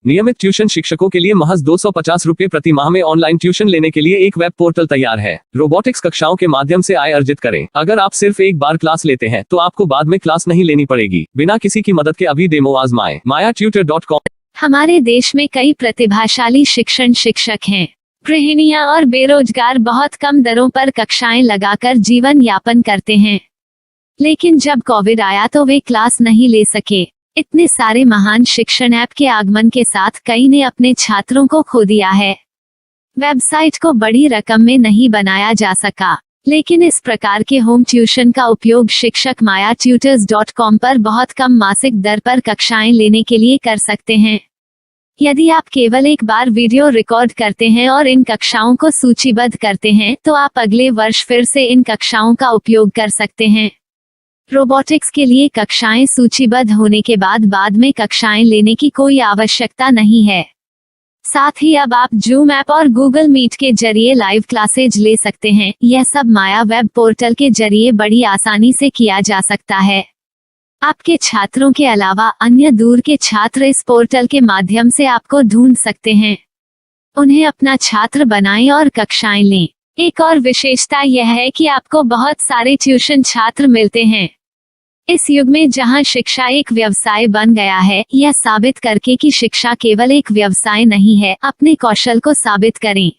नियमित ट्यूशन शिक्षकों के लिए महज 250 रुपए प्रति माह में ऑनलाइन ट्यूशन लेने के लिए एक वेब पोर्टल तैयार है। रोबोटिक्स कक्षाओं के माध्यम से आय अर्जित करें। अगर आप सिर्फ एक बार क्लास लेते हैं तो आपको बाद में क्लास नहीं लेनी पड़ेगी। बिना किसी की मदद के अभी डेमो आजमाएं। mayatutor.com। हमारे देश में कई प्रतिभाशाली शिक्षक हैं। गृहिणियां और बेरोजगार बहुत कम दरों पर कक्षाएं लगाकर जीवन यापन करते हैं, लेकिन जब कोविड आया तो वे क्लास नहीं ले सके। इतने सारे महान शिक्षण ऐप के आगमन के साथ कई ने अपने छात्रों को खो दिया है। वेबसाइट को बड़ी रकम में नहीं बनाया जा सका, लेकिन इस प्रकार के होम ट्यूशन का उपयोग शिक्षक mayatutors.com पर बहुत कम मासिक दर पर कक्षाएं लेने के लिए कर सकते हैं। यदि आप केवल एक बार वीडियो रिकॉर्ड करते हैं और इन कक्षाओं को सूचीबद्ध करते हैं तो आप अगले वर्ष फिर से इन कक्षाओं का उपयोग कर सकते हैं। रोबोटिक्स के लिए कक्षाएं सूचीबद्ध होने के बाद में कक्षाएं लेने की कोई आवश्यकता नहीं है। साथ ही अब आप जूम ऐप और गूगल मीट के जरिए लाइव क्लासेज ले सकते हैं। यह सब माया वेब पोर्टल के जरिए बड़ी आसानी से किया जा सकता है। आपके छात्रों के अलावा अन्य दूर के छात्र इस पोर्टल के माध्यम से आपको ढूंढ सकते हैं। उन्हें अपना छात्र बनाएं और कक्षाएं लें। एक और विशेषता यह है कि आपको बहुत सारे ट्यूशन छात्र मिलते हैं। इस युग में जहां शिक्षा एक व्यवसाय बन गया है, यह साबित करके कि शिक्षा केवल एक व्यवसाय नहीं है, अपने कौशल को साबित करें,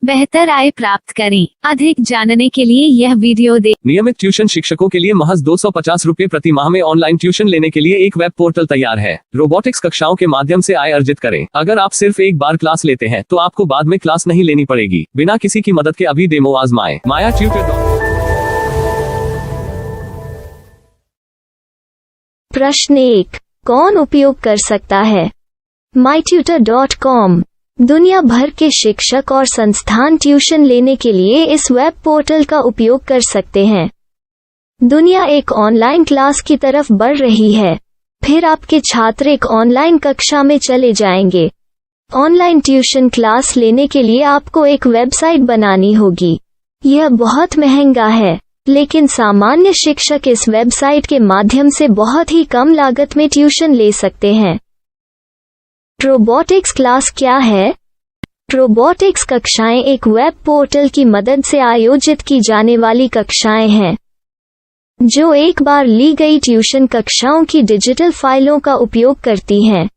बेहतर आय प्राप्त करें। अधिक जानने के लिए यह वीडियो देखें। नियमित ट्यूशन शिक्षकों के लिए महज 250 रुपए प्रति माह में ऑनलाइन ट्यूशन लेने के लिए एक वेब पोर्टल तैयार है। रोबोटिक्स कक्षाओं के माध्यम से आय अर्जित करें। अगर आप सिर्फ एक बार क्लास लेते हैं तो आपको बाद में क्लास नहीं लेनी पड़ेगी। बिना किसी की मदद के अभी डेमो आजमाएं। mayatutor.com। प्रश्न 1, कौन उपयोग कर सकता है? mytutor.com दुनिया भर के शिक्षक और संस्थान ट्यूशन लेने के लिए इस वेब पोर्टल का उपयोग कर सकते हैं। दुनिया एक ऑनलाइन क्लास की तरफ बढ़ रही है। फिर आपके छात्र एक ऑनलाइन कक्षा में चले जाएंगे। ऑनलाइन ट्यूशन क्लास लेने के लिए आपको एक वेबसाइट बनानी होगी। यह बहुत महंगा है, लेकिन सामान्य शिक्षक इस वेबसाइट के माध्यम से बहुत ही कम लागत में ट्यूशन ले सकते हैं। रोबोटिक्स क्लास क्या है? रोबोटिक्स कक्षाएं एक वेब पोर्टल की मदद से आयोजित की जाने वाली कक्षाएं हैं, जो एक बार ली गई ट्यूशन कक्षाओं की डिजिटल फाइलों का उपयोग करती हैं।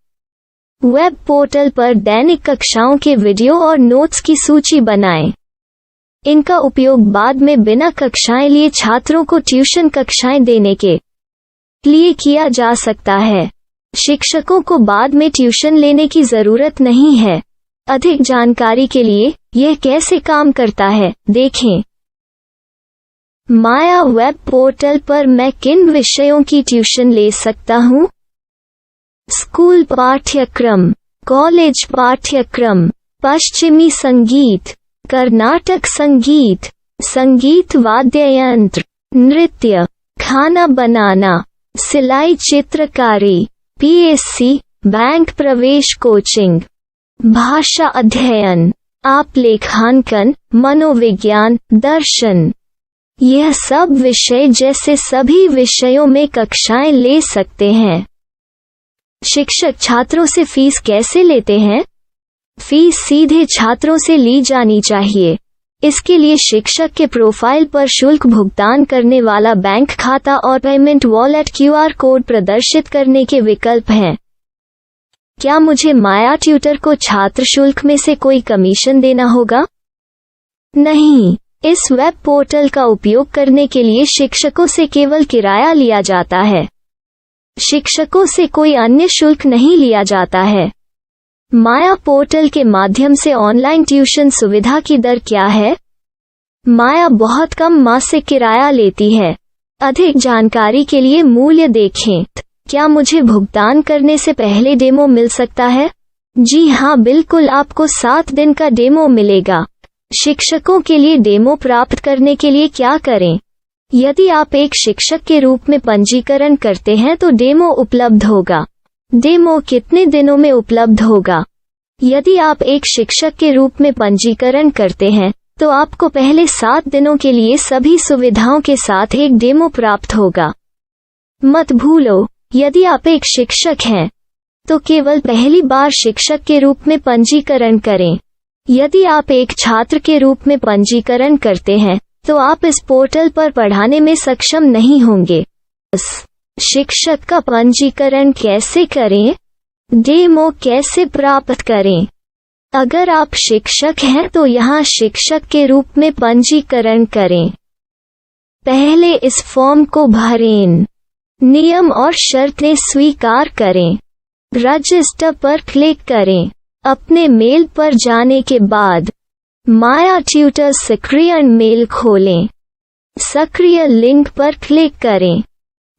वेब पोर्टल पर दैनिक कक्षाओं के वीडियो और नोट्स की सूची बनाएं। इनका उपयोग बाद में बिना कक्षाएं लिए छात्रों को ट्यूशन कक्षाएं देने के लिए किया जा सकता है। शिक्षकों को बाद में ट्यूशन लेने की जरूरत नहीं है। अधिक जानकारी के लिए यह कैसे काम करता है, देखें। माया वेब पोर्टल पर मैं किन विषयों की ट्यूशन ले सकता हूँ? स्कूल पाठ्यक्रम, कॉलेज पाठ्यक्रम, पश्चिमी संगीत, कर्नाटक संगीत, संगीत वाद्य यंत्र, नृत्य, खाना बनाना, सिलाई चित्रकारी, पीएससी, बैंक प्रवेश कोचिंग, भाषा अध्ययन, आप लेखांकन, मनोविज्ञान, दर्शन। यह सब विषय जैसे सभी विषयों में कक्षाएं ले सकते हैं। शिक्षक छात्रों से फीस कैसे लेते हैं? फीस सीधे छात्रों से ली जानी चाहिए। इसके लिए शिक्षक के प्रोफाइल पर शुल्क भुगतान करने वाला बैंक खाता और पेमेंट वॉलेट क्यूआर कोड प्रदर्शित करने के विकल्प हैं। क्या मुझे माया ट्यूटर को छात्र शुल्क में से कोई कमीशन देना होगा? नहीं, इस वेब पोर्टल का उपयोग करने के लिए शिक्षकों से केवल किराया लिया जाता है। शिक्षकों से कोई अन्य शुल्क नहीं लिया जाता है। माया पोर्टल के माध्यम से ऑनलाइन ट्यूशन सुविधा की दर क्या है? माया बहुत कम मासिक किराया लेती है। अधिक जानकारी के लिए मूल्य देखें। क्या मुझे भुगतान करने से पहले डेमो मिल सकता है? जी हाँ, बिल्कुल, आपको 7 दिन का डेमो मिलेगा। शिक्षकों के लिए डेमो प्राप्त करने के लिए क्या करें? यदि आप एक शिक्षक के रूप में पंजीकरण करते हैं तो डेमो उपलब्ध होगा। डेमो कितने दिनों में उपलब्ध होगा? यदि आप एक शिक्षक के रूप में पंजीकरण करते हैं तो आपको पहले 7 दिनों के लिए सभी सुविधाओं के साथ एक डेमो प्राप्त होगा। मत भूलो, यदि आप एक शिक्षक हैं तो केवल पहली बार शिक्षक के रूप में पंजीकरण करें। यदि आप एक छात्र के रूप में पंजीकरण करते हैं तो आप इस पोर्टल पर पढ़ाने में सक्षम नहीं होंगे। शिक्षक का पंजीकरण कैसे करें? डेमो कैसे प्राप्त करें? अगर आप शिक्षक हैं तो यहाँ शिक्षक के रूप में पंजीकरण करें। पहले इस फॉर्म को भरें। नियम और शर्तें स्वीकार करें। रजिस्टर पर क्लिक करें। अपने मेल पर जाने के बाद माया ट्यूटर सक्रिय मेल खोलें। सक्रिय लिंक पर क्लिक करें।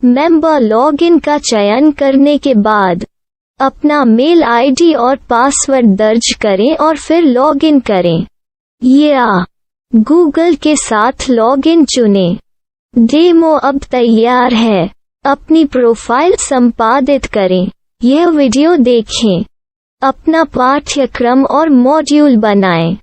मेंबर लॉगिन का चयन करने के बाद अपना मेल आईडी और पासवर्ड दर्ज करें और फिर लॉगिन करें या गूगल के साथ लॉगिन चुनें। डेमो अब तैयार है। अपनी प्रोफाइल संपादित करें। यह वीडियो देखें। अपना पाठ्यक्रम और मॉड्यूल बनाएं।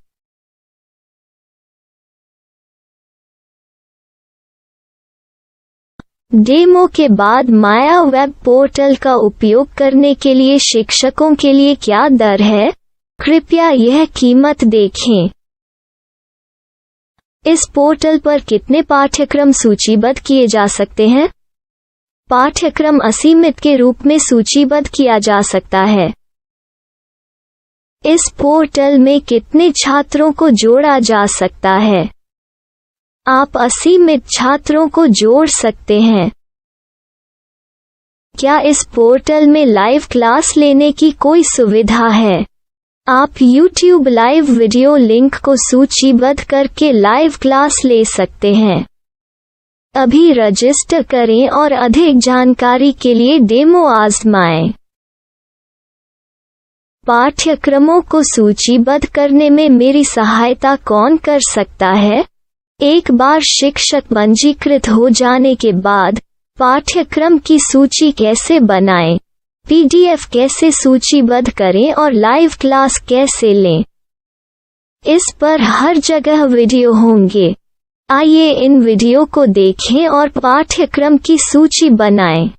डेमो के बाद माया वेब पोर्टल का उपयोग करने के लिए शिक्षकों के लिए क्या दर है? कृपया यह कीमत देखें। इस पोर्टल पर कितने पाठ्यक्रम सूचीबद्ध किए जा सकते हैं? पाठ्यक्रम असीमित के रूप में सूचीबद्ध किया जा सकता है। इस पोर्टल में कितने छात्रों को जोड़ा जा सकता है? आप असीमित छात्रों को जोड़ सकते हैं। क्या इस पोर्टल में लाइव क्लास लेने की कोई सुविधा है? आप YouTube लाइव वीडियो लिंक को सूचीबद्ध करके लाइव क्लास ले सकते हैं। अभी रजिस्टर करें और अधिक जानकारी के लिए डेमो आजमाएं। पाठ्यक्रमों को सूचीबद्ध करने में मेरी सहायता कौन कर सकता है? एक बार शिक्षक पंजीकृत हो जाने के बाद पाठ्यक्रम की सूची कैसे बनाएं, PDF कैसे सूचीबद्ध करें और लाइव क्लास कैसे लें, इस पर हर जगह वीडियो होंगे। आइए इन वीडियो को देखें और पाठ्यक्रम की सूची बनाएं।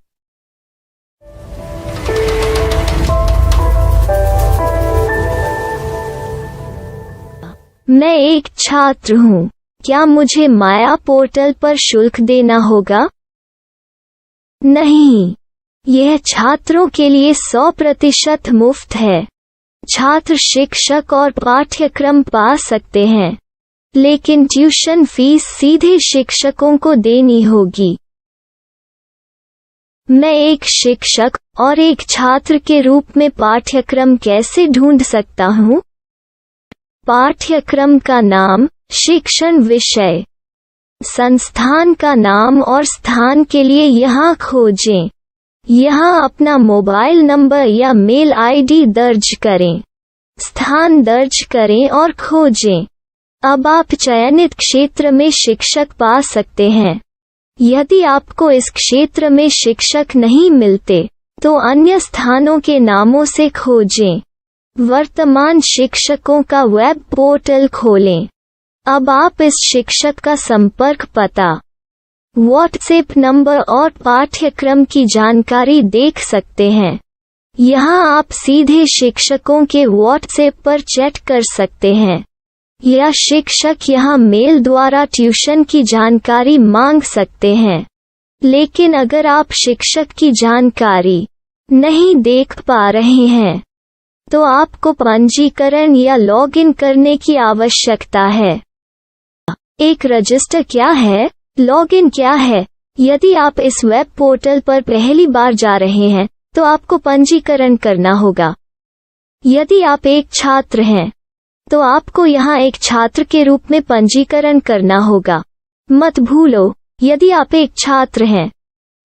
मैं एक छात्र हूँ। क्या मुझे माया पोर्टल पर शुल्क देना होगा? नहीं, यह छात्रों के लिए 100% मुफ्त है। छात्र शिक्षक और पाठ्यक्रम पा सकते हैं, लेकिन ट्यूशन फीस सीधे शिक्षकों को देनी होगी। मैं एक शिक्षक और एक छात्र के रूप में पाठ्यक्रम कैसे ढूंढ सकता हूँ? पाठ्यक्रम का नाम, शिक्षण विषय, संस्थान का नाम और स्थान के लिए यहाँ खोजें। यहाँ अपना मोबाइल नंबर या मेल आईडी दर्ज करें। स्थान दर्ज करें और खोजें। अब आप चयनित क्षेत्र में शिक्षक पा सकते हैं। यदि आपको इस क्षेत्र में शिक्षक नहीं मिलते, तो अन्य स्थानों के नामों से खोजें। वर्तमान शिक्षकों का वेब पोर्टल खोलें। अब आप इस शिक्षक का संपर्क पता, व्हाट्सएप नंबर और पाठ्यक्रम की जानकारी देख सकते हैं। यहाँ आप सीधे शिक्षकों के व्हाट्सएप पर चैट कर सकते हैं या शिक्षक यहाँ मेल द्वारा ट्यूशन की जानकारी मांग सकते हैं। लेकिन अगर आप शिक्षक की जानकारी नहीं देख पा रहे हैं, तो आपको पंजीकरण या लॉगिन करने की आवश्यकता है। एक रजिस्टर क्या है? लॉगिन क्या है? यदि आप इस वेब पोर्टल पर पहली बार जा रहे हैं, तो आपको पंजीकरण करना होगा। यदि आप एक छात्र हैं, तो आपको यहाँ एक छात्र के रूप में पंजीकरण करना होगा। मत भूलो, यदि आप एक छात्र हैं,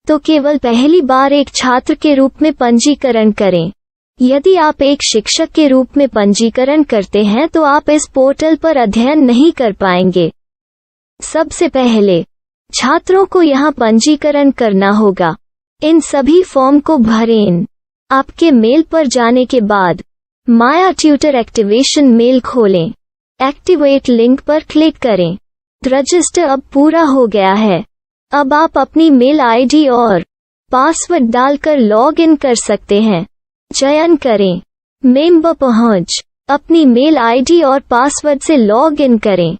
तो केवल पहली बार एक छात्र के रूप में पंजीकरण करें। यदि आप एक शिक्षक के रूप में पंजीकरण करते हैं तो आप इस पोर्टल पर अध्ययन नहीं कर पाएंगे। सबसे पहले छात्रों को यहाँ पंजीकरण करना होगा। इन सभी फॉर्म को भरें। आपके मेल पर जाने के बाद माया ट्यूटर एक्टिवेशन मेल खोलें। एक्टिवेट लिंक पर क्लिक करें। रजिस्टर अब पूरा हो गया है। अब आप अपनी मेल आईडी और पासवर्ड डालकर लॉग इन कर सकते हैं। चयन करें। मेंबर पहुंच। अपनी मेल आईडी और पासवर्ड से लॉग इन करें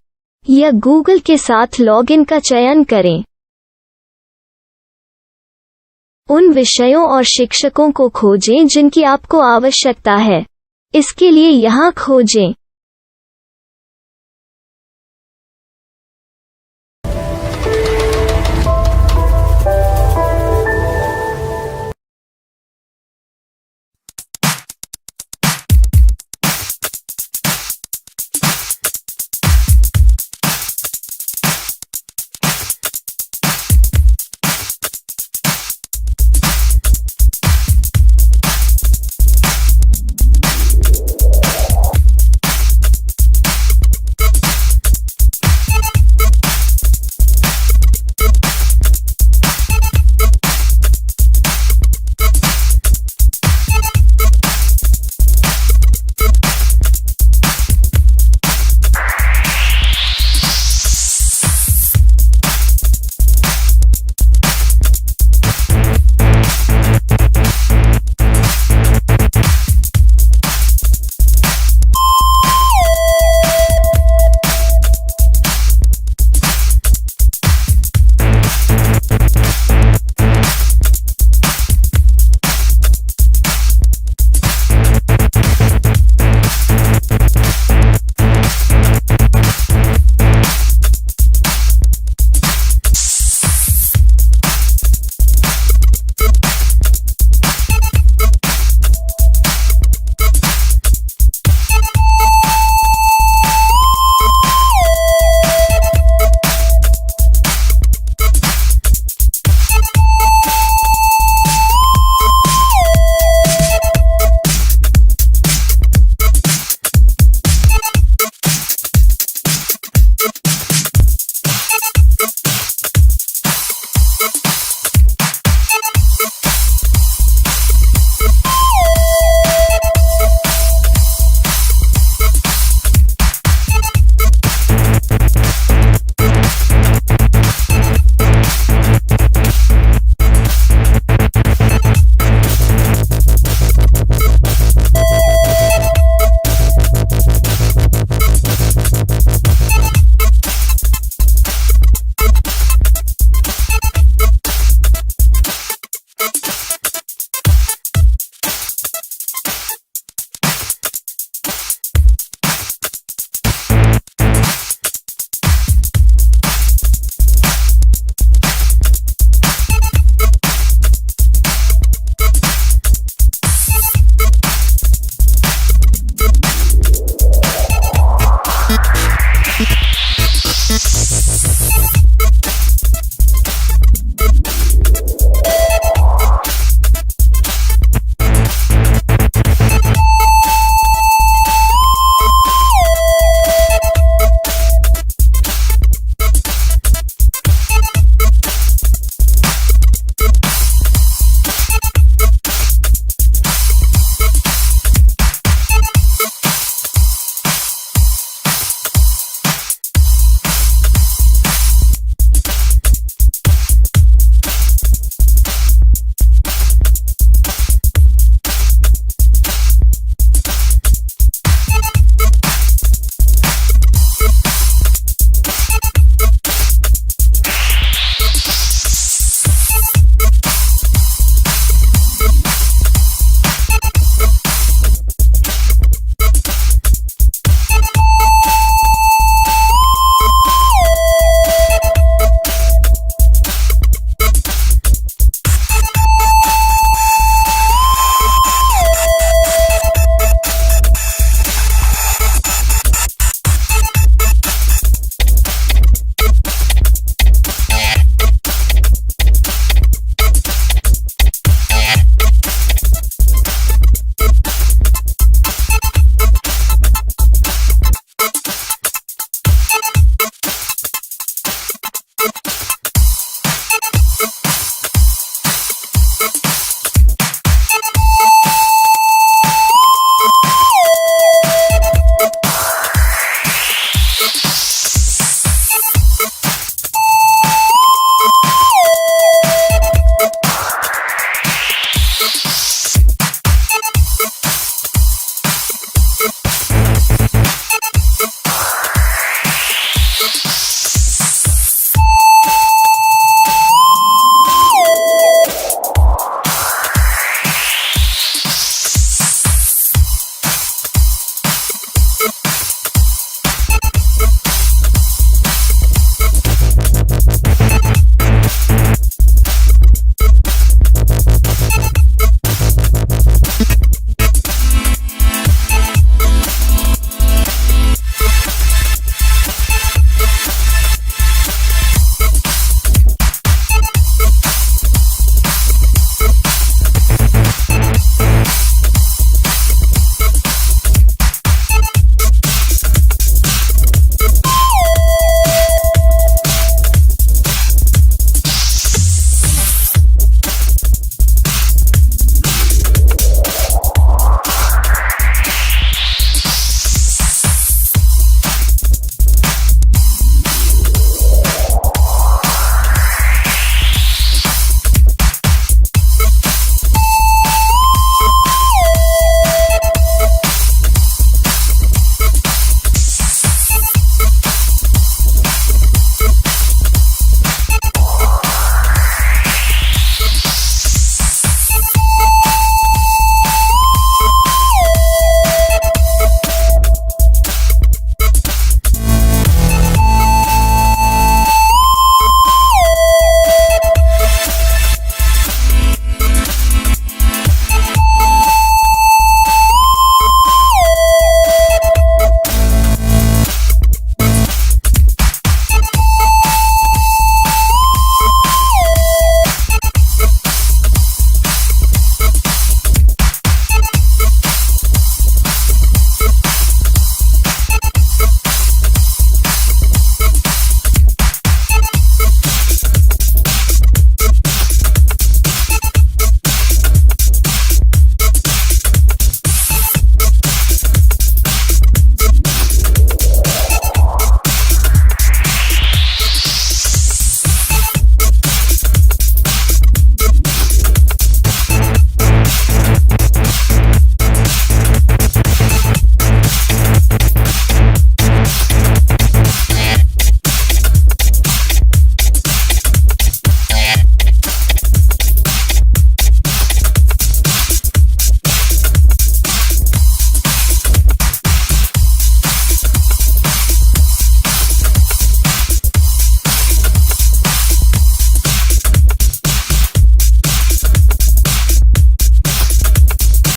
या गूगल के साथ लॉगिन का चयन करें। उन विषयों और शिक्षकों को खोजें जिनकी आपको आवश्यकता है। इसके लिए यहाँ खोजें।